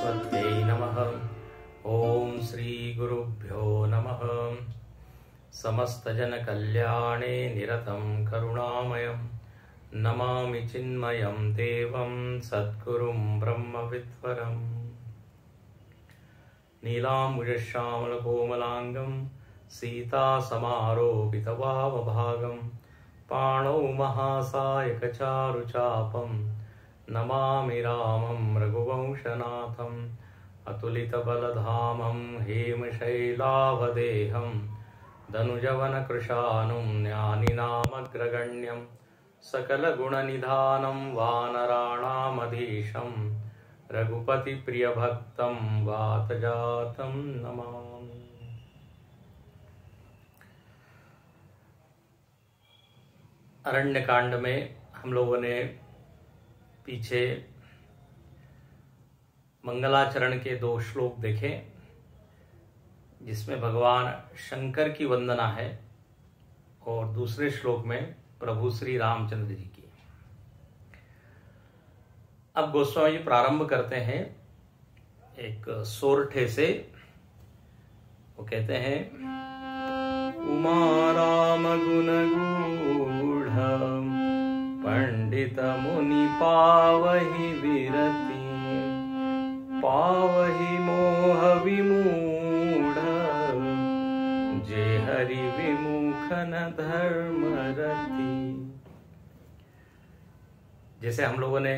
सरस्वत्यै नमः। ओम श्री गुरुभ्यो नमः। समस्तजनकल्याणे निरतं करुणामयं नमामि चिन्मयं देवं सद्गुरुं ब्रह्मविद्वरम्। नीलाम्बुजश्यामलकोमलाङ्गं सीतासमारोपितवामभागं पाणौ महासायकचारुचापं नमामि रामं रघुवंशनाथम्। अतुलितबलधामं हेमशैलावदेहं धनुजवनकृशानुं ज्ञानिनामग्रगण्यं सकलगुणनिधानं वानराणामधीशं रघुपतिप्रियभक्तं वातजातं नमामि। अरण्यकांड में हम लोगों ने पीछे मंगलाचरण के 2 श्लोक देखे, जिसमें भगवान शंकर की वंदना है और दूसरे श्लोक में प्रभु श्री रामचंद्र जी की। अब गोस्वामी जी प्रारंभ करते हैं एक सोरठे से। वो कहते हैं, उमा राम गुण गूढ़ पंडित मुनि पावहि विरति, पावहि मोह विमूढ़ जे हरि विमुख न धर्म रति। जैसे हम लोगों ने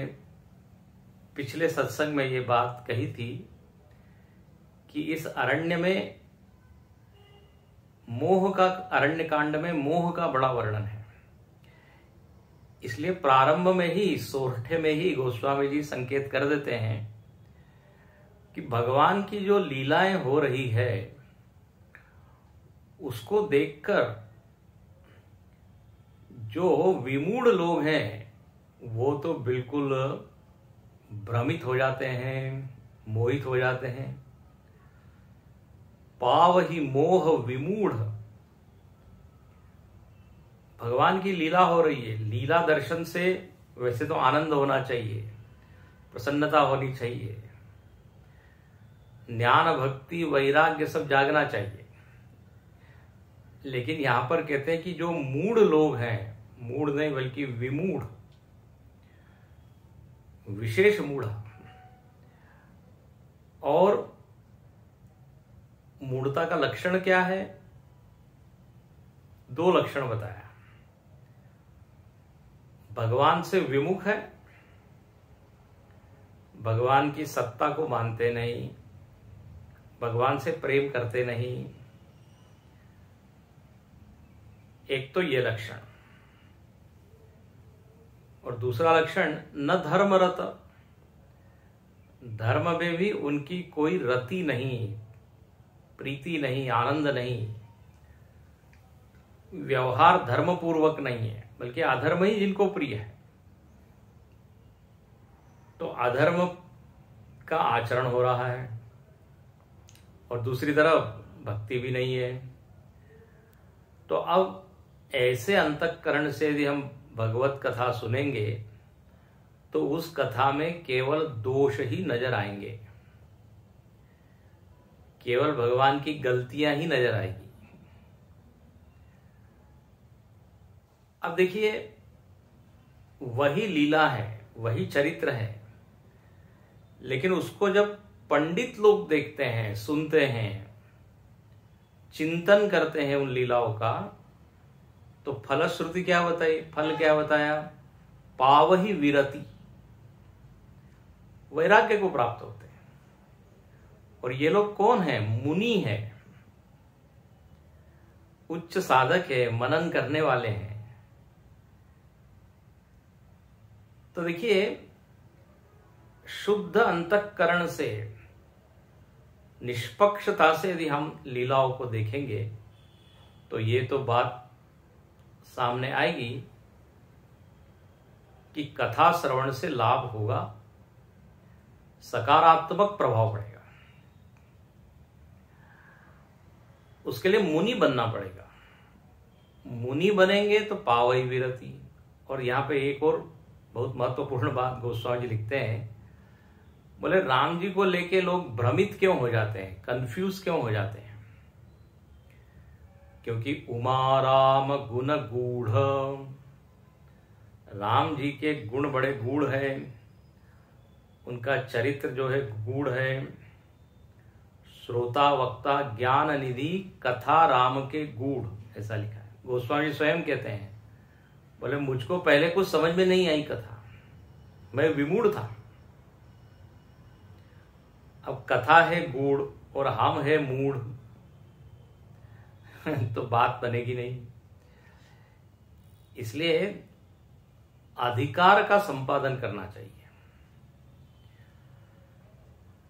पिछले सत्संग में ये बात कही थी कि इस अरण्य में अरण्य कांड में मोह का बड़ा वर्णन है। इसलिए प्रारंभ में ही सोरठे में ही गोस्वामी जी संकेत कर देते हैं कि भगवान की जो लीलाएं हो रही है उसको देखकर जो विमूढ़ लोग हैं वो तो बिल्कुल भ्रमित हो जाते हैं, मोहित हो जाते हैं। पावहि मोह विमूढ़, भगवान की लीला हो रही है। लीला दर्शन से वैसे तो आनंद होना चाहिए, प्रसन्नता होनी चाहिए, ज्ञान भक्ति वैराग्य सब जागना चाहिए। लेकिन यहां पर कहते हैं कि जो मूढ़ लोग हैं, मूढ़ नहीं बल्कि विमूढ़, विशेष मूढ़। और मूढ़ता का लक्षण क्या है? 2 लक्षण बताया। भगवान से विमुख है, भगवान की सत्ता को मानते नहीं, भगवान से प्रेम करते नहीं। एक तो ये लक्षण। और दूसरा लक्षण न धर्मरत, धर्म में भी उनकी कोई रति नहीं, प्रीति नहीं, आनंद नहीं, व्यवहार धर्मपूर्वक नहीं है, बल्कि अधर्म ही जिनको प्रिय है। तो अधर्म का आचरण हो रहा है और दूसरी तरफ भक्ति भी नहीं है। तो अब ऐसे अंतःकरण से यदि हम भगवत कथा सुनेंगे तो उस कथा में केवल दोष ही नजर आएंगे, केवल भगवान की गलतियां ही नजर आएगी। अब देखिए, वही लीला है, वही चरित्र है, लेकिन उसको जब पंडित लोग देखते हैं, सुनते हैं, चिंतन करते हैं उन लीलाओं का, तो फलश्रुति क्या बताई? फल क्या बताया? पावहि विरति, वैराग्य को प्राप्त होते हैं। और ये लोग कौन है? मुनि है, उच्च साधक है, मनन करने वाले हैं। तो देखिए, शुद्ध अंतःकरण से, निष्पक्षता से यदि हम लीलाओं को देखेंगे तो ये तो बात सामने आएगी कि कथा श्रवण से लाभ होगा, सकारात्मक प्रभाव पड़ेगा। उसके लिए मुनि बनना पड़ेगा। मुनि बनेंगे तो पावई विरति। और यहां पे एक और बहुत महत्वपूर्ण बात गोस्वामी जी लिखते हैं बोले राम जी को लेके लोग भ्रमित क्यों हो जाते हैं, कंफ्यूज क्यों हो जाते हैं? क्योंकि उमा राम गुण गूढ़, राम जी के गुण बड़े गूढ़ है, उनका चरित्र जो है गूढ़ है। श्रोता वक्ता ज्ञान निधि कथा राम के गूढ़, ऐसा लिखा है। गोस्वामी स्वयं कहते हैं, बोले मुझको पहले कुछ समझ में नहीं आई कथा, मैं विमूढ़ था। अब कथा है गूढ़ और हम है मूढ़ तो बात बनेगी नहीं। इसलिए अधिकार का संपादन करना चाहिए।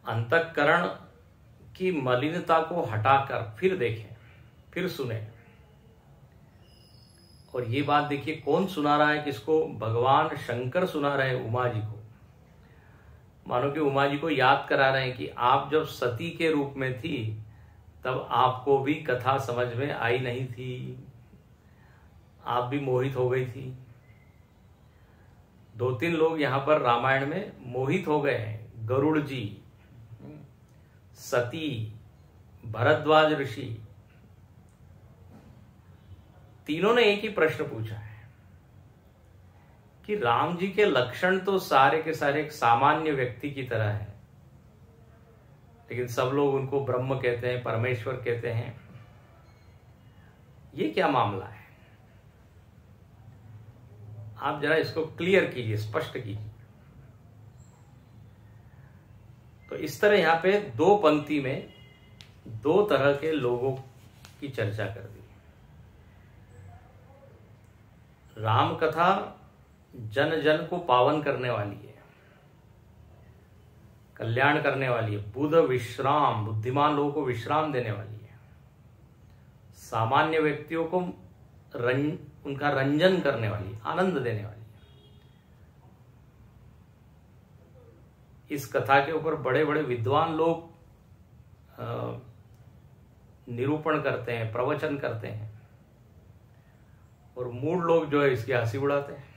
अंतःकरण की मलिनता को हटाकर फिर देखें, फिर सुने। और ये बात देखिए, कौन सुना रहा है किसको? भगवान शंकर सुना रहे हैं उमा जी को। मानो कि उमा जी को याद करा रहे हैं कि आप जब सती के रूप में थी तब आपको भी कथा समझ में आई नहीं थी, आप भी मोहित हो गई थी। 2-3 लोग यहां पर रामायण में मोहित हो गए हैं, गरुड़ जी, सती, भरद्वाज ऋषि। तीनों ने एक ही प्रश्न पूछा है कि राम जी के लक्षण तो सारे के सारे एक सामान्य व्यक्ति की तरह है, लेकिन सब लोग उनको ब्रह्म कहते हैं, परमेश्वर कहते हैं, ये क्या मामला है? आप जरा इसको क्लियर कीजिए, स्पष्ट कीजिए। तो इस तरह यहां पे 2 पंक्ति में 2 तरह के लोगों की चर्चा कर दी। राम कथा जन जन को पावन करने वाली है, कल्याण करने वाली है, बुध विश्राम, बुद्धिमान लोगों को विश्राम देने वाली है, सामान्य व्यक्तियों को उनका रंजन करने वाली, आनंद देने वाली है। इस कथा के ऊपर बड़े बड़े विद्वान लोग निरूपण करते हैं, प्रवचन करते हैं, और मूढ़ लोग जो है इसकी हंसी उड़ाते हैं।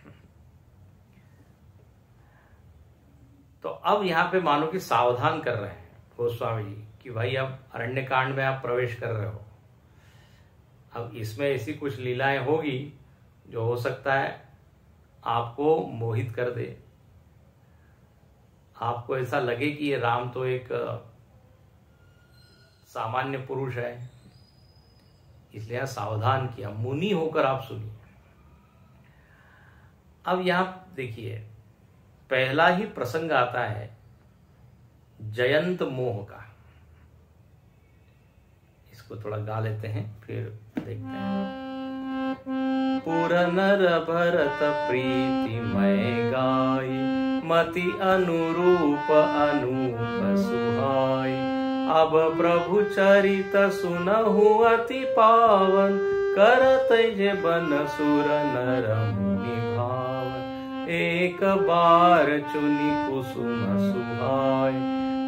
तो अब यहां पे मानो कि सावधान कर रहे हैं गोस्वामी जी कि भाई अब अरण्य कांड में आप प्रवेश कर रहे हो, अब इसमें ऐसी कुछ लीलाएं होगी जो हो सकता है आपको मोहित कर दे, आपको ऐसा लगे कि ये राम तो एक सामान्य पुरुष है, इसलिए सावधान किया, मुनि होकर आप सुनिए। अब यहां देखिए, पहला ही प्रसंग आता है जयंत मोह का। इसको थोड़ा गा लेते हैं, फिर देखते हैं। पुर नर भरत प्रीति मैं गाई, मति अनुरूप अनूप सुहाई। अब प्रभु चरित सुनहु अति पावन, करत जे बन सुर नर मुनि भावन। एक बार चुनि कुसुम सुहाय,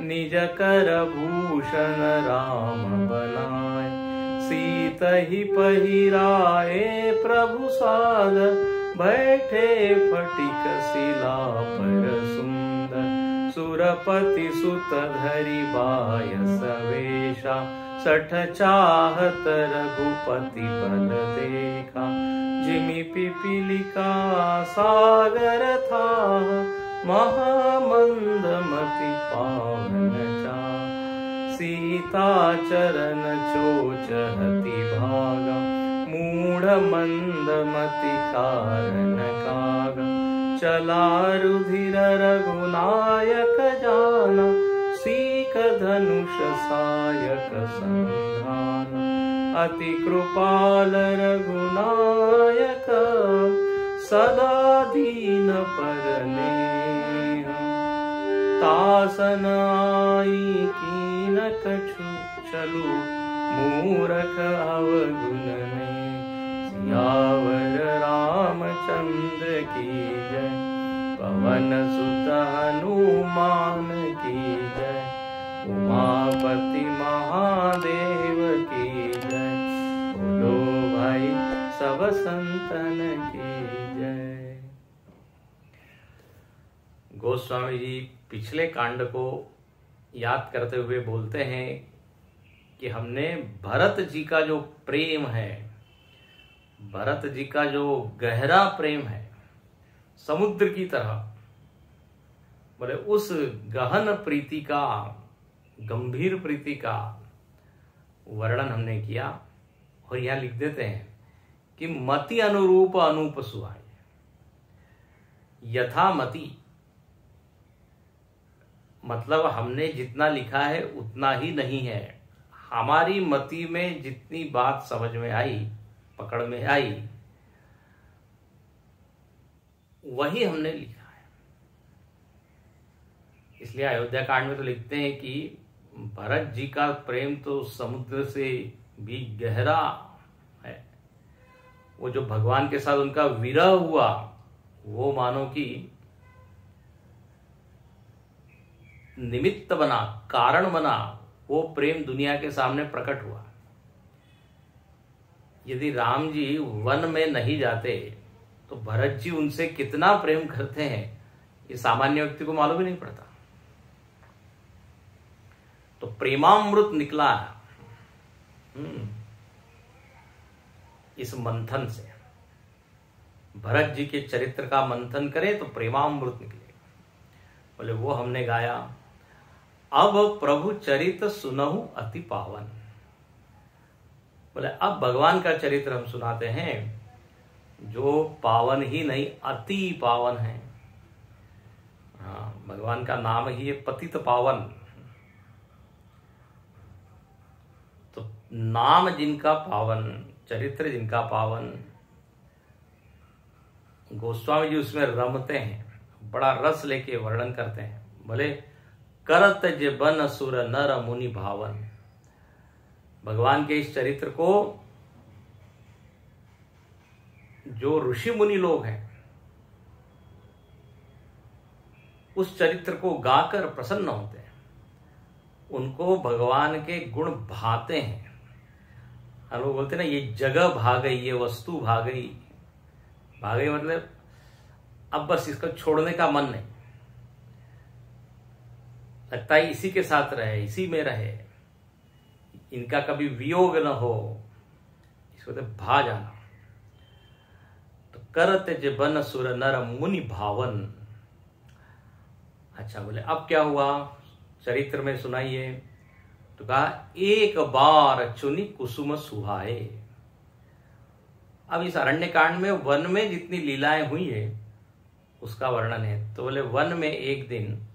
निज कर भूषण राम बनाय। सीत ही पहिराए प्रभु सादर, बैठे फटिक शिला पर सुंदर। सुरपति सुत धरि बायस वेशा, 60 चाहत रघुपति बल देखा। जिमि पिपीलिका सागर था, महामंद मति पावन चा। सीता चरण चोचहति भागा, मूढ़ मंद मति कारण कागा। चला रुधिर रघुनायक जाना, सीक धनुष सायक संधान। अति कृपाल रघुनायक, सदा दीन पर नेह। तासन आई कीन कछु चलु, मूरख अवगुण ने। सियावर रामचंद्र की जय, पवन सुत हनुमान की जय। उमापति महादेव की जय, बोलो भाई सब संतन की जय। गोस्वामी जी पिछले कांड को याद करते हुए बोलते हैं कि हमने भरत जी का जो प्रेम है, भरत जी का जो गहरा प्रेम है, समुद्र की तरह, बोले उस गहन प्रीति का, गंभीर प्रीति का वर्णन हमने किया। और यहां लिख देते हैं कि मति अनुरूप अनूप सुहाय, यथा मति मतलब हमने जितना लिखा है उतना ही नहीं है, हमारी मति में जितनी बात समझ में आई, पकड़ में आई, वही हमने लिखा है। इसलिए अयोध्या कांड में तो लिखते हैं कि भरत जी का प्रेम तो समुद्र से भी गहरा है। वो जो भगवान के साथ उनका विरह हुआ, वो मानो कि निमित्त बना, कारण बना, वो प्रेम दुनिया के सामने प्रकट हुआ। यदि राम जी वन में नहीं जाते तो भरत जी उनसे कितना प्रेम करते हैं ये सामान्य व्यक्ति को मालूम ही नहीं पड़ता। तो प्रेमामृत निकला इस मंथन से। भरत जी के चरित्र का मंथन करें तो प्रेमामृत निकलेगा। बोले वो हमने गाया। अब प्रभु चरित सुनहु अति पावन। बोले अब भगवान का चरित्र हम सुनाते हैं जो पावन ही नहीं अति पावन है। हाँ, भगवान का नाम ही है पतित पावन। तो नाम जिनका पावन, चरित्र जिनका पावन, गोस्वामी जी उसमें रमते हैं, बड़ा रस लेके वर्णन करते हैं। बोले करत जे बन असुर नर मुनि भावन। भगवान के इस चरित्र को जो ऋषि मुनि लोग हैं उस चरित्र को गाकर प्रसन्न होते हैं, उनको भगवान के गुण भाते हैं। हम लोग बोलते हैं ना, ये जगह भा गई, ये वस्तु भा गई। भा गई मतलब अब बस इसको छोड़ने का मन नहीं, लगता है इसी के साथ रहे, इसी में रहे, इनका कभी वियोग न हो, इसको तो भा जाना। तो करत जे बन सुर नर मुनि भावन। अच्छा, बोले अब क्या हुआ चरित्र में सुनाइए। तो कहा एक बार चुनी कुसुम सुहाए। अब इस अरण्य कांड में वन में जितनी लीलाएं हुई है उसका वर्णन है। तो बोले वन में एक दिन,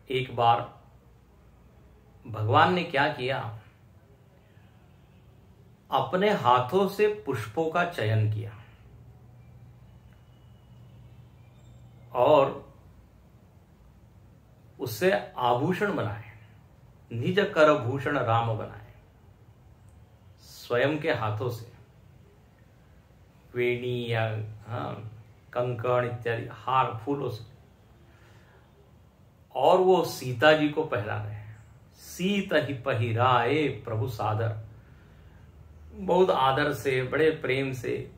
एक बार भगवान ने क्या किया, अपने हाथों से पुष्पों का चयन किया और उससे आभूषण बनाए, निज कर भूषण राम बनाए। स्वयं के हाथों से वेणी या कंकण इत्यादि हार फूलों से, और वो सीता जी को पहरा रहे हैं। सीता ही पहिराए प्रभु सादर, बहुत आदर से, बड़े प्रेम से।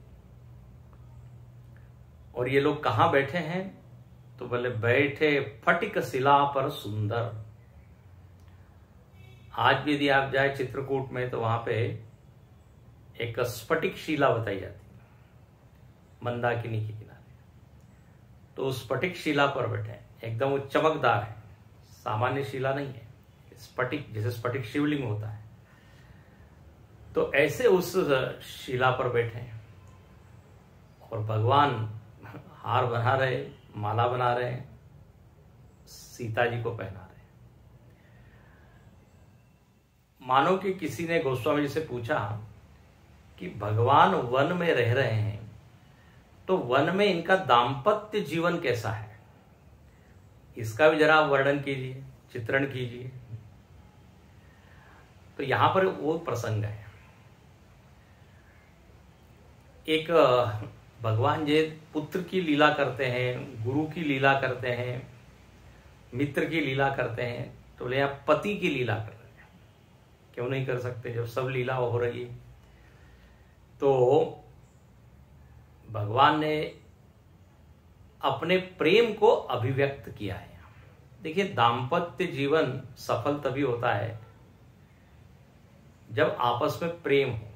और ये लोग कहां बैठे हैं, तो बोले बैठे फटिक शिला पर सुंदर। आज भी यदि आप जाए चित्रकूट में तो वहां पे एक स्फटिक शिला बताई जाती है, मंदाकिनी के किनारे। तो उस स्फटिक शिला पर बैठे, एकदम वो चमकदार है, सामान्य शिला नहीं है, स्फटिक, जैसे स्फटिक शिवलिंग होता है। तो ऐसे उस शिला पर बैठे हैं और भगवान हार बना रहे, माला बना रहे हैं, सीता जी को पहना रहे हैं। मानो कि किसी ने गोस्वामी जी से पूछा कि भगवान वन में रह रहे हैं तो वन में इनका दाम्पत्य जीवन कैसा है, इसका भी जरा वर्णन कीजिए, चित्रण कीजिए। तो यहां पर वो प्रसंग है। एक भगवान जी पुत्र की लीला करते हैं, गुरु की लीला करते हैं, मित्र की लीला करते हैं। तो बोले आप पति की लीला कर रहे हैं, क्यों नहीं कर सकते जब सब लीला हो रही है। तो भगवान ने अपने प्रेम को अभिव्यक्त किया है। देखिए, दाम्पत्य जीवन सफल तभी होता है जब आपस में प्रेम हो।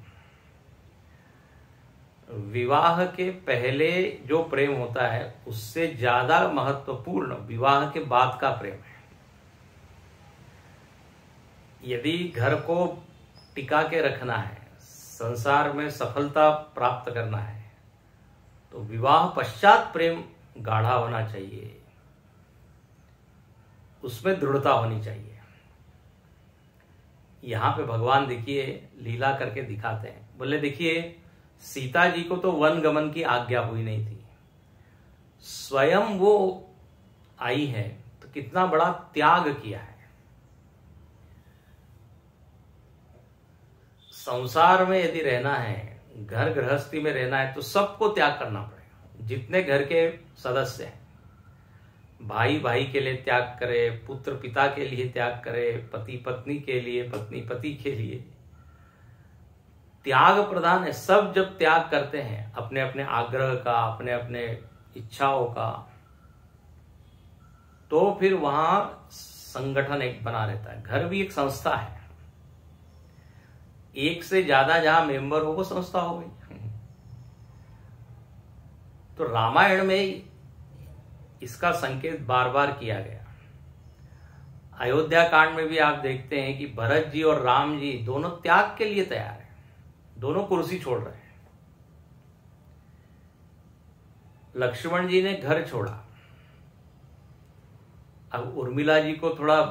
विवाह के पहले जो प्रेम होता है उससे ज्यादा महत्वपूर्ण विवाह के बाद का प्रेम है। यदि घर को टिका के रखना है, संसार में सफलता प्राप्त करना है, तो विवाह पश्चात प्रेम गाढ़ा होना चाहिए, उसमें दृढ़ता होनी चाहिए। यहां पे भगवान देखिए लीला करके दिखाते हैं। बोले देखिए, सीता जी को तो वन गमन की आज्ञा हुई नहीं थी, स्वयं वो आई है तो कितना बड़ा त्याग किया है। संसार में यदि रहना है, घर गृहस्थी में रहना है, तो सबको त्याग करना पड़ेगा। जितने घर के सदस्य हैं, भाई भाई के लिए त्याग करे, पुत्र पिता के लिए त्याग करे, पति पत्नी के लिए, पत्नी पति के लिए, त्याग प्रधान है। सब जब त्याग करते हैं अपने अपने आग्रह का, अपने अपने इच्छाओं का, तो फिर वहां संगठन एक बना रहता है। घर भी एक संस्था है, एक से ज्यादा जहां मेंबर हो वो संस्था हो गई। तो रामायण में इसका संकेत बार बार किया गया। अयोध्या कांड में भी आप देखते हैं कि भरत जी और राम जी दोनों त्याग के लिए तैयार हैं, दोनों कुर्सी छोड़ रहे हैं। लक्ष्मण जी ने घर छोड़ा। अब उर्मिला जी को थोड़ा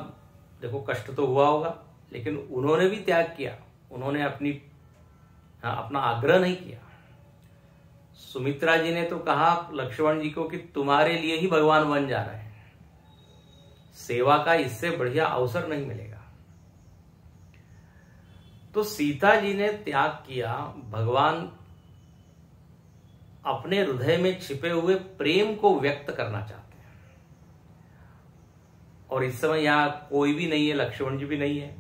देखो कष्ट तो हुआ होगा, लेकिन उन्होंने भी त्याग किया, उन्होंने अपना आग्रह नहीं किया। सुमित्रा जी ने तो कहा लक्ष्मण जी को कि तुम्हारे लिए ही भगवान वन जा रहे हैं, सेवा का इससे बढ़िया अवसर नहीं मिलेगा। तो सीता जी ने त्याग किया। भगवान अपने हृदय में छिपे हुए प्रेम को व्यक्त करना चाहते हैं, और इस समय यहां कोई भी नहीं है, लक्ष्मण जी भी नहीं है।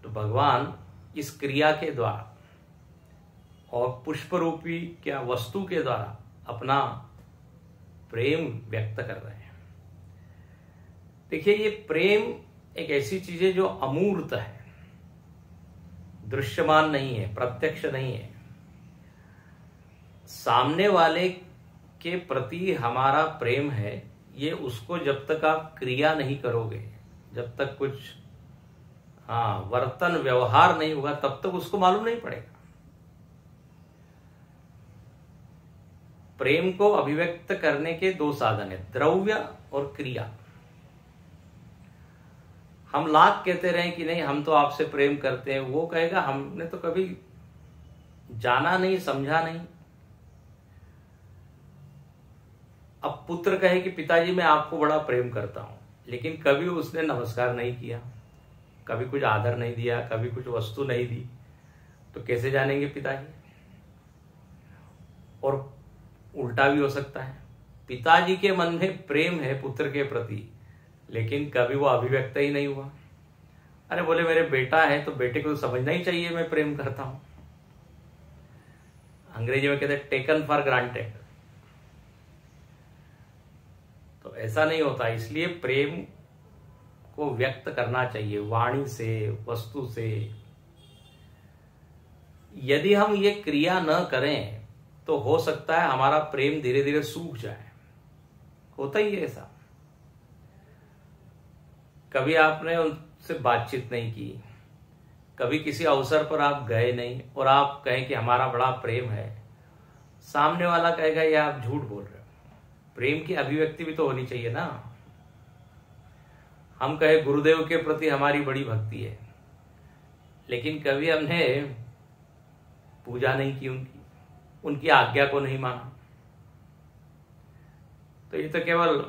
तो भगवान इस क्रिया के द्वारा और पुष्प रूपी क्या वस्तु के द्वारा अपना प्रेम व्यक्त कर रहे हैं। देखिए, ये प्रेम एक ऐसी चीज है जो अमूर्त है, दृश्यमान नहीं है, प्रत्यक्ष नहीं है। सामने वाले के प्रति हमारा प्रेम है, ये उसको जब तक आप क्रिया नहीं करोगे, जब तक कुछ वर्तन व्यवहार नहीं होगा, तब तक उसको मालूम नहीं पड़ेगा। प्रेम को अभिव्यक्त करने के दो साधन है, द्रव्य और क्रिया। हम लाख कहते रहे कि नहीं हम तो आपसे प्रेम करते हैं, वो कहेगा हमने तो कभी जाना नहीं, समझा नहीं। अब पुत्र कहे कि पिताजी मैं आपको बड़ा प्रेम करता हूं, लेकिन कभी उसने नमस्कार नहीं किया, कभी कुछ आदर नहीं दिया, कभी कुछ वस्तु नहीं दी, तो कैसे जानेंगे पिताजी? और उल्टा भी हो सकता है, पिताजी के मन में प्रेम है पुत्र के प्रति, लेकिन कभी वो अभिव्यक्त ही नहीं हुआ। अरे बोले मेरे बेटा है तो बेटे को तो समझना ही चाहिए मैं प्रेम करता हूं। अंग्रेजी में कहते हैं टेकन फॉर ग्रांटेड। तो ऐसा नहीं होता, इसलिए प्रेम को व्यक्त करना चाहिए वाणी से, वस्तु से। यदि हम ये क्रिया न करें तो हो सकता है हमारा प्रेम धीरे धीरे सूख जाए। होता ही है ऐसा। कभी आपने उनसे बातचीत नहीं की, कभी किसी अवसर पर आप गए नहीं, और आप कहें कि हमारा बड़ा प्रेम है, सामने वाला कहेगा ये आप झूठ बोल रहे हो। प्रेम की अभिव्यक्ति भी तो होनी चाहिए ना। हम कहे गुरुदेव के प्रति हमारी बड़ी भक्ति है, लेकिन कभी हमने पूजा नहीं की, उनकी आज्ञा को नहीं माना, तो ये तो केवल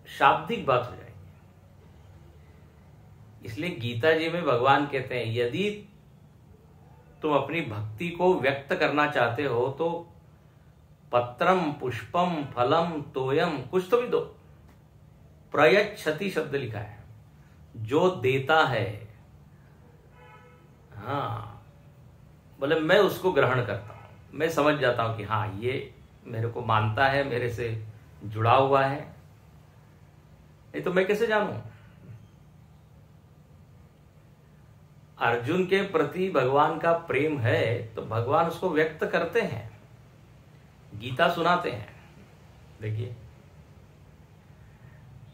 शाब्दिक बात हो जाएगी। इसलिए गीता जी में भगवान कहते हैं यदि तुम अपनी भक्ति को व्यक्त करना चाहते हो तो पत्रम पुष्पम फलम तोयम, कुछ तो भी दो। प्रयच्छति शब्द लिखा है, जो देता है, बोले मैं उसको ग्रहण करता हूं, मैं समझ जाता हूं कि हाँ ये मेरे को मानता है, मेरे से जुड़ा हुआ है, नहीं तो मैं कैसे जानूं? अर्जुन के प्रति भगवान का प्रेम है तो भगवान उसको व्यक्त करते हैं, गीता सुनाते हैं। देखिए,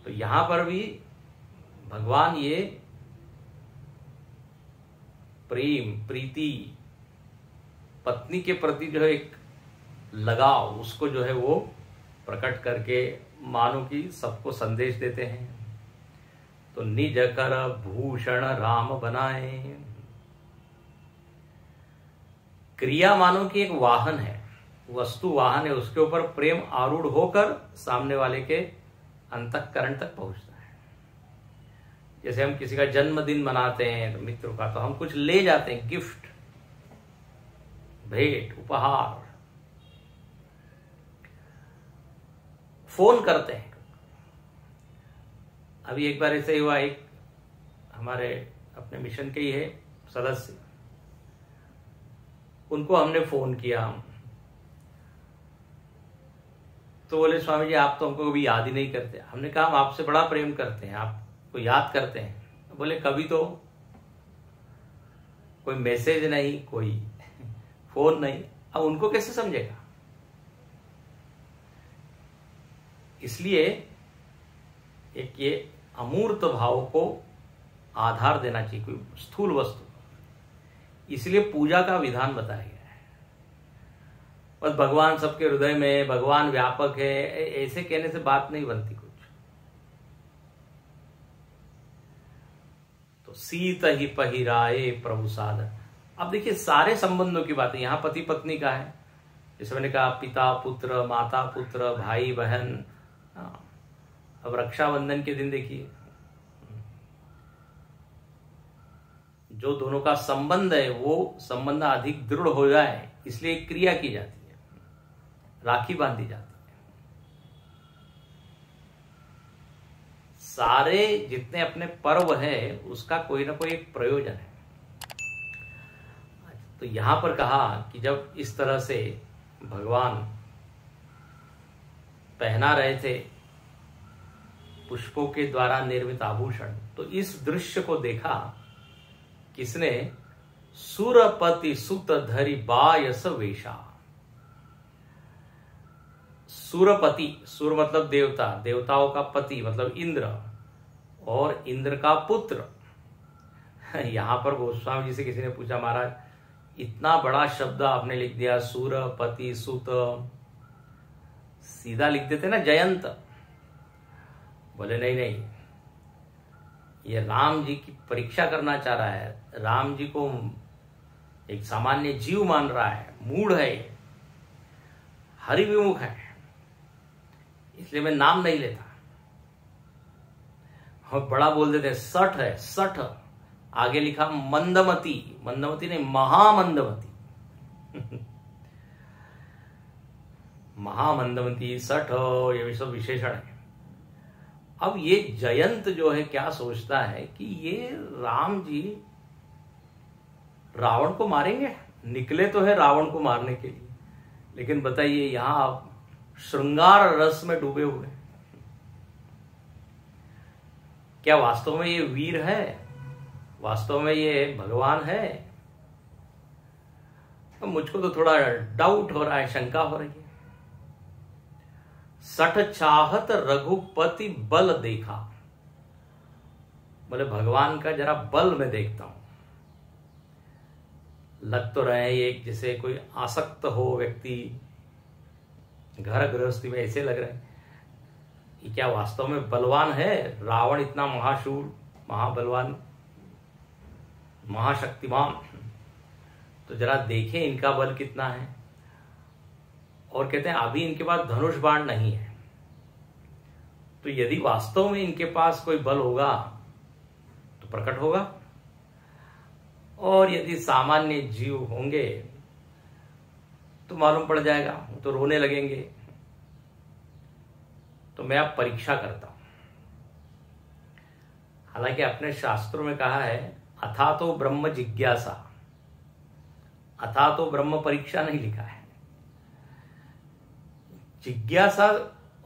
तो यहां पर भी भगवान ये प्रेम, प्रीति, पत्नी के प्रति जो है एक लगाव, उसको जो है वो प्रकट करके मानो कि सबको संदेश देते हैं। तो निज कर भूषण राम बनाए। क्रिया मानो कि एक वाहन है, वस्तु वाहन है, उसके ऊपर प्रेम आरूढ़ होकर सामने वाले के अंतःकरण तक पहुंचता है। जैसे हम किसी का जन्मदिन मनाते हैं तो मित्रों का, तो हम कुछ ले जाते हैं, गिफ्ट, भेंट, उपहार, फोन करते हैं। अभी एक बार ऐसे ही हुआ, एक हमारे अपने मिशन के ही है सदस्य, उनको हमने फोन किया, तो बोले स्वामी जी आप तो हमको कभी याद ही नहीं करते। हमने कहा हम आपसे बड़ा प्रेम करते हैं, आपको याद करते हैं। बोले कभी तो कोई मैसेज नहीं, कोई फोन नहीं। अब उनको कैसे समझेगा? इसलिए एक ये अमूर्त भाव को आधार देना चाहिए, कोई स्थूल वस्तु। इसलिए पूजा का विधान बताया गया है। बस भगवान सबके हृदय में, भगवान व्यापक है, ऐसे कहने से बात नहीं बनती कुछ। तो सीत ही पहिराए प्रभु साधन। अब देखिए सारे संबंधों की बात है, यहां पति पत्नी का है, जैसे मैंने कहा पिता पुत्र, माता पुत्र, भाई बहन। अब रक्षाबंधन के दिन देखिए, जो दोनों का संबंध है वो संबंध अधिक दृढ़ हो जाए, इसलिए क्रिया की जाती है, राखी बांधी जाती है। सारे जितने अपने पर्व है उसका कोई ना कोई एक प्रयोजन है। तो यहां पर कहा कि जब इस तरह से भगवान पहना रहे थे पुष्पों के द्वारा निर्मित आभूषण, तो इस दृश्य को देखा किसने? सुरपति सुत धरि बायस वेशा। सुरपति, सुर मतलब देवता, देवताओं का पति मतलब इंद्र, और इंद्र का पुत्र। यहां पर गोस्वामी जी से किसी ने पूछा, महाराज इतना बड़ा शब्द आपने लिख दिया, सुरपति सुत, सीधा लिख देते ना जयंत। बोले नहीं नहीं, ये राम जी की परीक्षा करना चाह रहा है, राम जी को एक सामान्य जीव मान रहा है, मूढ़ है, हरिविमुख है, इसलिए मैं नाम नहीं लेता। और बड़ा बोल देते हैं, सठ है, सठ, आगे लिखा मंदमती, मंदमती नहीं महामंदमती। महामंदमती, सठ, ये सब विशेषण है। अब ये जयंत जो है क्या सोचता है कि ये राम जी रावण को मारेंगे, निकले तो है रावण को मारने के लिए, लेकिन बताइए यहां आप श्रृंगार रस में डूबे हुए, क्या वास्तव में ये वीर है? वास्तव में ये भगवान है? तो मुझको तो थोड़ा डाउट हो रहा है, शंका हो रही है। सठ चाहत रघुपति बल देखा। बोले भगवान का जरा बल में देखता हूं। लग तो रहे एक जैसे कोई आसक्त हो व्यक्ति, घर गृहस्थी में ऐसे लग रहे हैं कि क्या वास्तव में बलवान है? रावण इतना महाशूर, महाबलवान, महाशक्तिमान, तो जरा देखें इनका बल कितना है। और कहते हैं अभी इनके पास धनुष बाण नहीं है, तो यदि वास्तव में इनके पास कोई बल होगा तो प्रकट होगा, और यदि सामान्य जीव होंगे तो मालूम पड़ जाएगा, तो रोने लगेंगे। तो मैं अब परीक्षा करता हूं। हालांकि अपने शास्त्रों में कहा है अथा तो ब्रह्म जिज्ञासा, अथा तो ब्रह्म परीक्षा नहीं लिखा है। जिज्ञासा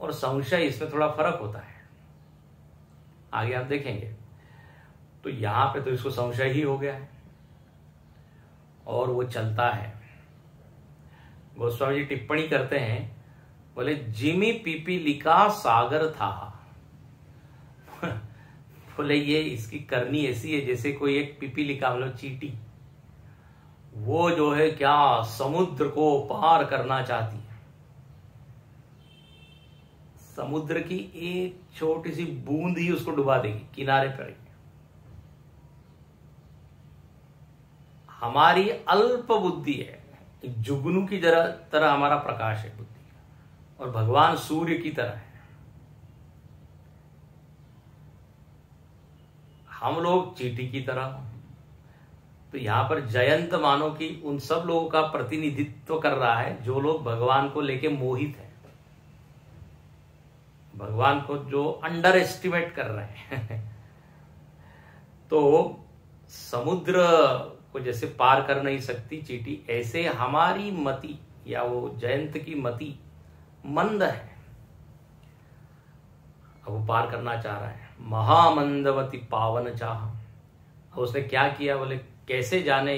और संशय, इसमें थोड़ा फर्क होता है, आगे आप देखेंगे। तो यहां पे तो इसको संशय ही हो गया है और वो चलता है। गोस्वामी जी टिप्पणी करते हैं, बोले जिमी पिपीलिका सागर था। बोले ये इसकी करनी ऐसी है जैसे कोई एक पिपीलिका मतलब चींटी, वो जो है क्या समुद्र को पार करना चाहती है। समुद्र की एक छोटी सी बूंद ही उसको डुबा देगी, किनारे पर। हमारी अल्प बुद्धि है, जुगनू की तरह हमारा प्रकाश है बुद्धि का, और भगवान सूर्य की तरह है। हम लोग चींटी की तरह। तो यहां पर जयंत मानो कि उन सब लोगों का प्रतिनिधित्व कर रहा है जो लोग भगवान को लेके मोहित हैं, भगवान को जो अंडर एस्टिमेट कर रहे हैं। तो समुद्र को जैसे पार कर नहीं सकती चींटी, ऐसे हमारी मति या वो जयंत की मति मंद है, अब वो पार करना चाह रहा है। महामंदवती पावन चाह। अब उसने क्या किया, बोले कैसे जाने,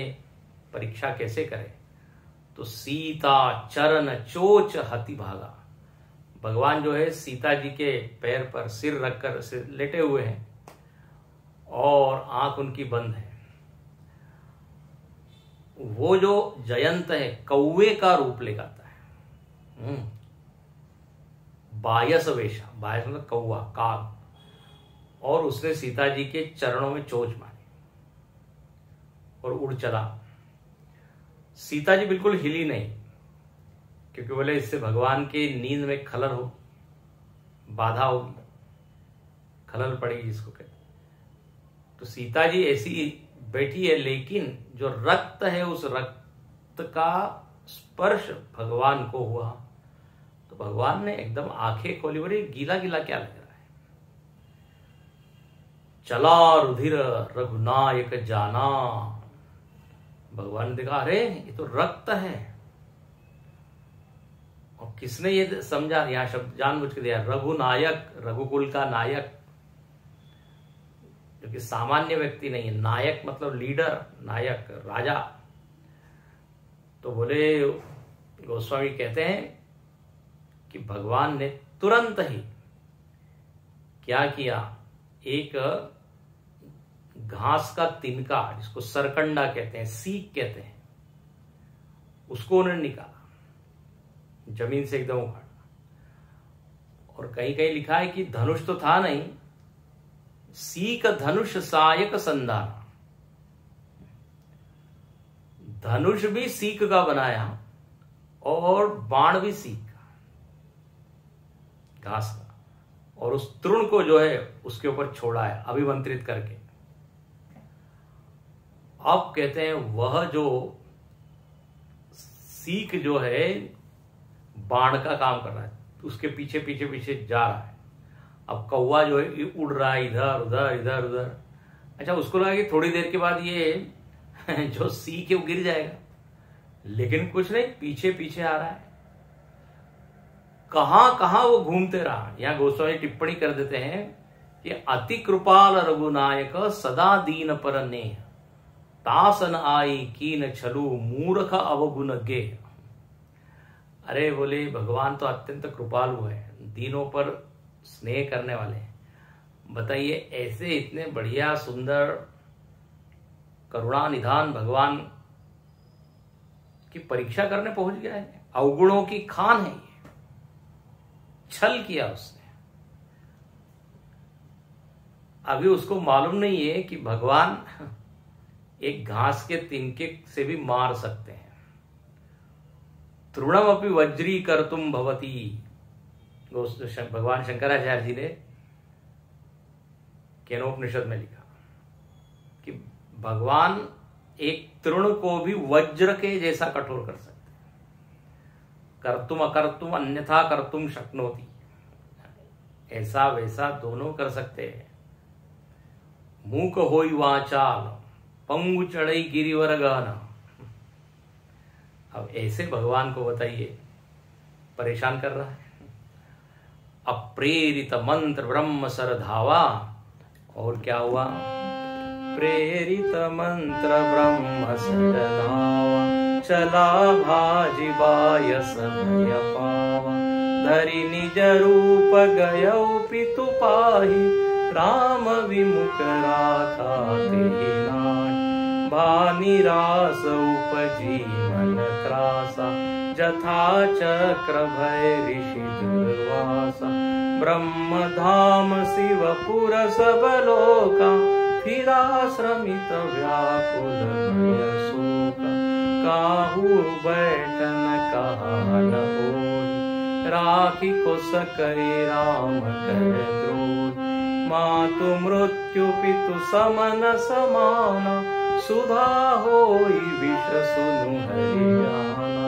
परीक्षा कैसे करे। तो सीता चरण चोच हति भागा। भगवान जो है सीता जी के पैर पर सिर रखकर सिर लेटे हुए हैं और आंख उनकी बंद है। वो जो जयंत है कौवे का रूप ले जाता है, बायस वेशा, बायस मतलब कौवा, काग, और उसने सीता जी के चरणों में चोच मारी और उड़ चला। सीता जी बिल्कुल हिली नहीं, क्योंकि बोले इससे भगवान के नींद में खलल हो, बाधा होगी, खलल पड़ेगी जिसको कहते। तो सीता जी ऐसी बैठी है, लेकिन जो रक्त है उस रक्त का स्पर्श भगवान को हुआ। तो भगवान ने एकदम आंखें खोली, बोले गीला गीला क्या लग रहा है। चला रुधिर रघुनायक जाना। भगवान ने देखा, अरे ये तो रक्त है। और किसने ये समझा, यहां शब्द जानबूझ के दिया, रघुनायक, रघुकुल का नायक, जो कि सामान्य व्यक्ति नहीं है। नायक मतलब लीडर, नायक राजा। तो बोले गोस्वामी कहते हैं कि भगवान ने तुरंत ही क्या किया, एक घास का तिनका, जिसको सरकंडा कहते हैं, सीक कहते हैं, उसको उन्होंने निकाला, जमीन से एकदम उखाड़ा। और कहीं कहीं लिखा है कि धनुष तो था नहीं, सीक धनुष सायक संधान। धनुष भी सीक का बनाया और बाण भी सीक का, घास का, और उस तृण को जो है उसके ऊपर छोड़ा है अभिमंत्रित करके। अब कहते हैं वह जो सीक जो है बाण का काम कर रहा है, उसके पीछे पीछे पीछे जा रहा है। अब कौवा जो है ये उड़ रहा है इधर उधर इधर उधर। अच्छा, उसको लगा कि थोड़ी देर के बाद ये जो सीक है वो गिर जाएगा, लेकिन कुछ नहीं, पीछे पीछे आ रहा है। कहां कहां वो घूमते रहा। यहां गोस्वामी टिप्पणी कर देते हैं कि अति कृपाल रघुनायक सदा दीन पर नेह, तासन आई कीन छलू मूर्ख अवगुण गे। अरे बोले भगवान तो अत्यंत कृपालु है, दीनों पर स्नेह करने वाले हैं। बताइए, ऐसे इतने बढ़िया सुंदर करुणा निधान भगवान की परीक्षा करने पहुंच गया है। अवगुणों की खान है ये, छल किया उसने। अभी उसको मालूम नहीं है कि भगवान एक घास के तिनके से भी मार सकते हैं। तृणम अपि वज्री कर्तुम भवती, भगवान शंकराचार्य जी ने केनोपनिषद में लिखा कि भगवान एक तृण को भी वज्र के जैसा कठोर कर सकते हैं। कर्तुम अकर्तुम अन्यथा कर्तुम शक्नोति, ऐसा वैसा दोनों कर सकते हैं। मूक होई वाचाल पंगु चढ़ई गिरिवर गाना। अब ऐसे भगवान को बताइए परेशान कर रहा है। अप्रेरित मंत्र ब्रह्म सर धावा। और क्या हुआ? प्रेरित मंत्र ब्रह्म सर धावा, चला भाजी बायस भय पावा। धरि निज रूप गयौ पितु पाहि, राम विमुख राखा तेहि नाहि। भानिरास उपजी मन त्रासा, जथा चक्र भय ऋषि दुर्वासा। ब्रह्म धाम शिवपुर सब लोका, फिरा श्रमित व्याकुल भय शोका। काहू बैठन कहा न होई, राखी को सकई राम कर द्रोही। मातु मृत्यु पितु समन समाना, सुधा होई विष सुनु हरियाना।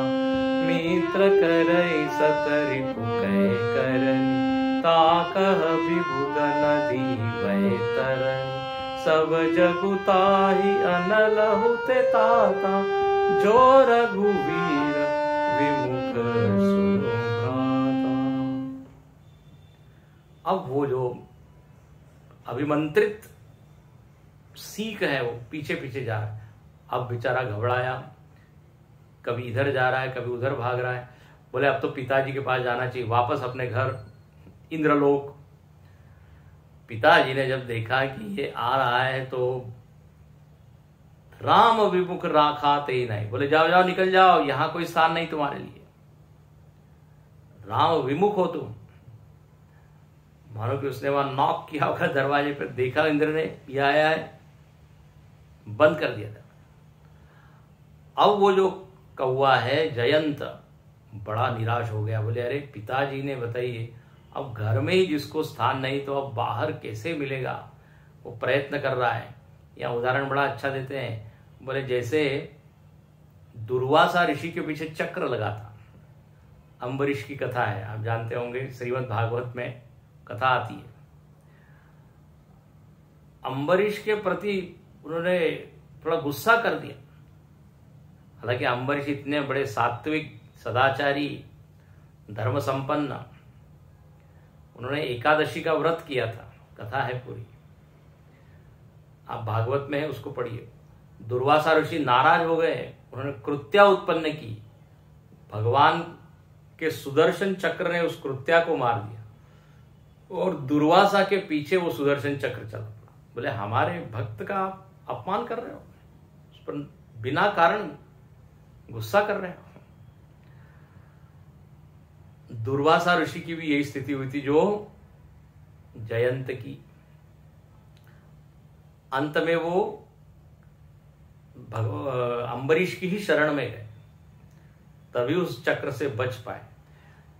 मित्र करई सतरिपु कह करनी, ताकह विबुध नदी वै तरनी। सब जगुताहि अनलहु ते ताता, जो रघुवीर विमुख सुनो भ्राता। अब वो जो अभिमंत्रित सीख है वो पीछे पीछे जा रहा है। अब बेचारा घबराया, कभी इधर जा रहा है कभी उधर भाग रहा है। बोले अब तो पिताजी के पास जाना चाहिए, वापस अपने घर इंद्रलोक। पिताजी ने जब देखा कि ये आ रहा है तो राम विमुख राखा ते नहीं, बोले जाओ जाओ निकल जाओ, यहां कोई स्थान नहीं तुम्हारे लिए। राम विमुख हो तुम। मानो कि उसने वहां नॉक किया होगा दरवाजे पर, देखा इंद्र ने ये आया है, बंद कर दिया था। अब वो जो कौवा है जयंत बड़ा निराश हो गया। बोले अरे पिताजी ने बताइए, अब घर में ही जिसको स्थान नहीं तो अब बाहर कैसे मिलेगा। वो प्रयत्न कर रहा है। या उदाहरण बड़ा अच्छा देते हैं, बोले जैसे दुर्वासा ऋषि के पीछे चक्र लगा था। अम्बरीश की कथा है, आप जानते होंगे, श्रीमद् भागवत में कथा आती है। अम्बरीश के प्रति उन्होंने थोड़ा गुस्सा कर दिया। हालांकि अम्बरीश इतने बड़े सात्विक सदाचारी धर्म संपन्न, उन्होंने एकादशी का व्रत किया था, कथा है पूरी, आप भागवत में है उसको पढ़िए। दुर्वासा ऋषि नाराज हो गए, उन्होंने कृत्या उत्पन्न की। भगवान के सुदर्शन चक्र ने उस कृत्या को मार दिया और दुर्वासा के पीछे वो सुदर्शन चक्र चला पड़ा। बोले हमारे भक्त का अपमान कर रहे हो, उस पर बिना कारण गुस्सा कर रहे हो। दुर्वासा ऋषि की भी यही स्थिति हुई थी जो जयंत की। अंत में वो अम्बरीश की ही शरण में गए, तभी उस चक्र से बच पाए।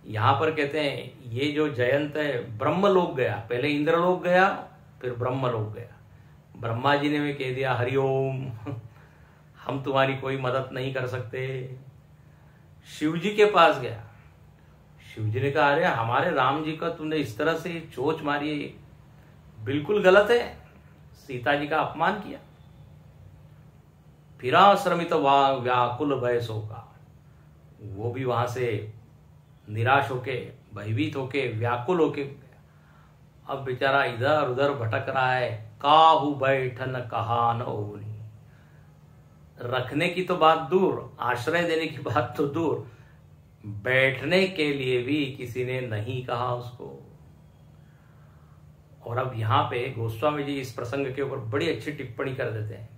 यहां पर कहते हैं ये जो जयंत है ब्रह्मलोक गया, पहले इंद्रलोक गया फिर ब्रह्मलोक गया। ब्रह्मा जी ने भी कह दिया हरिओम, हम तुम्हारी कोई मदद नहीं कर सकते। शिव जी के पास गया, शिव जी ने कहा अरे हमारे राम जी का तुमने इस तरह से चोच मारी है, बिल्कुल गलत है, सीता जी का अपमान किया। फिरा श्रमित व्याकुल भयसो का, वो भी वहां से निराश होके, भयभीत होके, व्याकुल होके गया। अब बेचारा इधर उधर भटक रहा है। काहू बैठन कहा न होनी, रखने की तो बात दूर, आश्रय देने की बात तो दूर, बैठने के लिए भी किसी ने नहीं कहा उसको। और अब यहां पे गोस्वामी जी इस प्रसंग के ऊपर बड़ी अच्छी टिप्पणी कर देते हैं।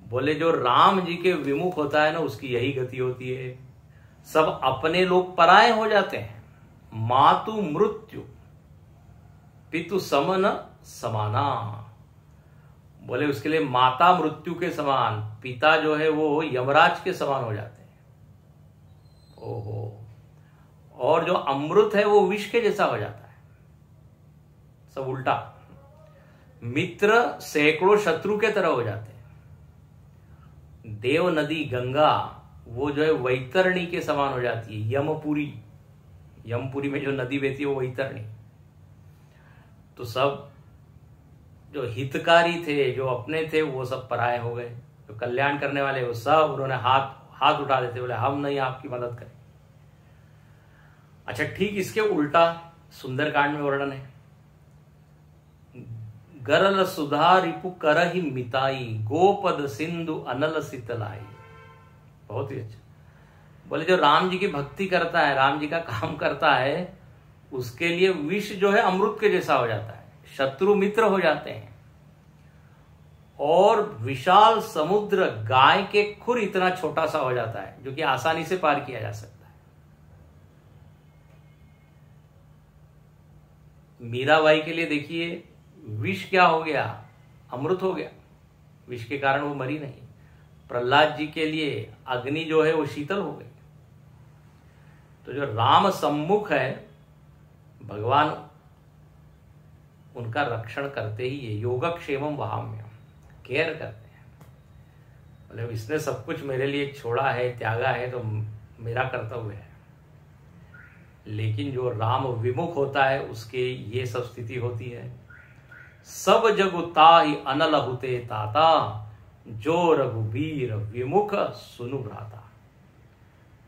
बोले जो राम जी के विमुख होता है ना, उसकी यही गति होती है, सब अपने लोग पराये हो जाते हैं। मातु मृत्यु पितु समन समाना, बोले उसके लिए माता मृत्यु के समान, पिता जो है वो यमराज के समान हो जाते हैं। ओहो, और जो अमृत है वो विष के जैसा हो जाता है, सब उल्टा। मित्र सैकड़ों शत्रु के तरह हो जाते हैं। देव नदी गंगा वो जो है वैतरणी के समान हो जाती है। यमपुरी, यमपुरी में जो नदी बहती है वो वैतरणी। तो सब जो हितकारी थे, जो अपने थे, वो सब पराये हो गए। जो कल्याण करने वाले वो सब उन्होंने हाथ उठा देते, बोले हम नहीं आपकी मदद करें। अच्छा ठीक, इसके उल्टा सुंदरकांड में वर्णन है। गरल सुधा रिपु करहि मिताई, गोपद सिंधु अनल शीतलाई। बहुत ही अच्छा। बोले जो राम जी की भक्ति करता है, राम जी का काम करता है, उसके लिए विष जो है अमृत के जैसा हो जाता है, शत्रु मित्र हो जाते हैं, और विशाल समुद्र गाय के खुर इतना छोटा सा हो जाता है जो कि आसानी से पार किया जा सकता है। मीराबाई के लिए देखिए विष क्या हो गया, अमृत हो गया, विष के कारण वो मरी नहीं। प्रहलाद जी के लिए अग्नि जो है वो शीतल हो गई। तो जो राम सम्मुख है, भगवान उनका रक्षण करते ही है। योगक्षेमम वहाम्यम, केयर करते हैं। मतलब इसने सब कुछ मेरे लिए छोड़ा है, त्यागा है, तो मेरा कर्तव्य है। लेकिन जो राम विमुख होता है उसके ये सब स्थिति होती है। सब जगु ताहि अनल हुते ताता, जो रघुवीर विमुख सुनु भ्राता।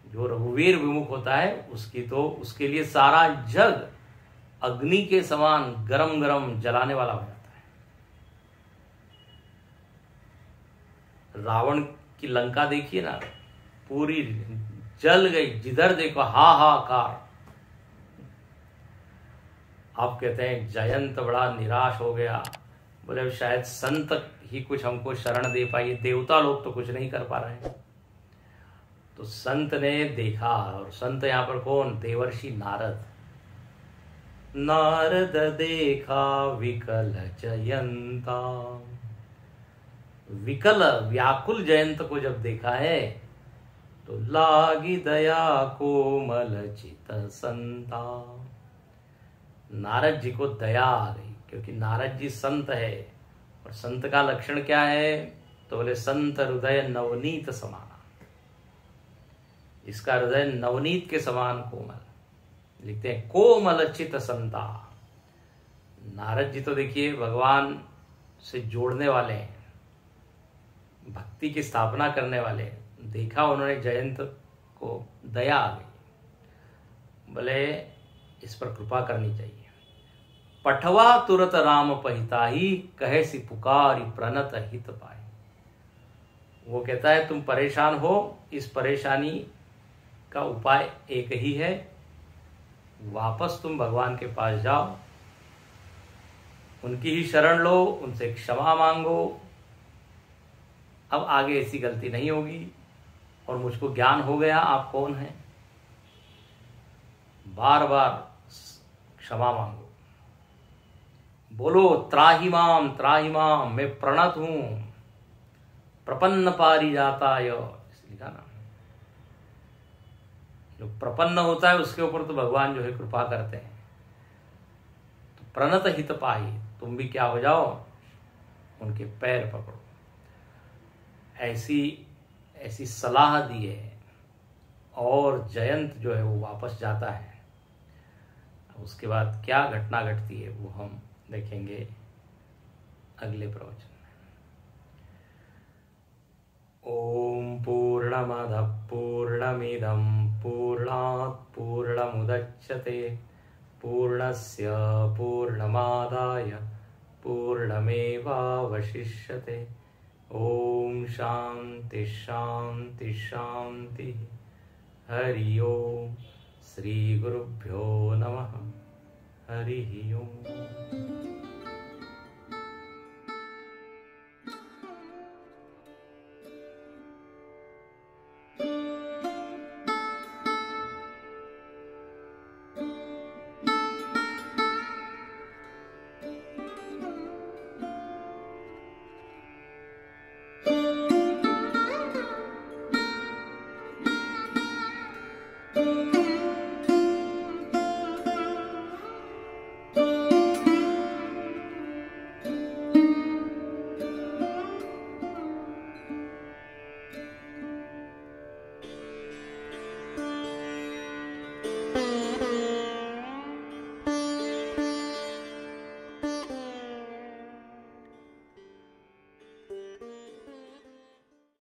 जो रघुवीर विमुख होता है उसके लिए सारा जग अग्नि के समान गरम गरम जलाने वाला हो जाता है। रावण की लंका देखिए ना, पूरी जल गई, जिधर देखो हाहाकार। आप कहते हैं जयंत बड़ा निराश हो गया, बोले शायद संत ही कुछ हमको शरण दे पाइए, देवता लोग तो कुछ नहीं कर पा रहे हैं। तो संत ने देखा, और संत यहां पर कौन? देवर्षि नारद। नारद देखा विकल जयंता, विकल व्याकुल जयंत को जब देखा है तो लागी दया कोमल चित संता। नारद जी को दया आ गई, क्योंकि नारद जी संत है, और संत का लक्षण क्या है? तो बोले संत हृदय नवनीत समाना। इसका हृदय नवनीत के समान कोमल, लिखते हैं कोमल चित संता। नारद जी तो देखिए भगवान से जोड़ने वाले हैं, भक्ति की स्थापना करने वाले हैं। देखा उन्होंने जयंत को, दया आ गई, बोले इस पर कृपा करनी चाहिए। पठवा तुरत राम पहिताही, कहे सी पुकारी प्रणत हित पाए। वो कहता है तुम परेशान हो, इस परेशानी का उपाय एक ही है, वापस तुम भगवान के पास जाओ, उनकी ही शरण लो, उनसे क्षमा मांगो, अब आगे ऐसी गलती नहीं होगी, और मुझको ज्ञान हो गया आप कौन हैं। बार बार क्षमा मांगो, बोलो त्राहि माम, मैं प्रणत हूं, प्रपन्न पारिजाताय, लिखा ना। जो प्रपन्न होता है उसके ऊपर तो भगवान जो है कृपा करते हैं। तो प्रणत हित पाही, तुम भी क्या हो जाओ, उनके पैर पकड़ो। ऐसी सलाह दी है, और जयंत जो है वो वापस जाता है। उसके बाद क्या घटना घटती है वो हम देखेंगे अगले प्रवचन में। ओम पूर्णमदः पूर्णमिदं पूर्णात् पूर्णमुदच्यते, पूर्णस्य पूर्णमादाय पूर्णमेवावशिष्यते। ओम शांति शांति शांति। हरि ओम। श्री गुरुभ्यो नमः। हरि ओम।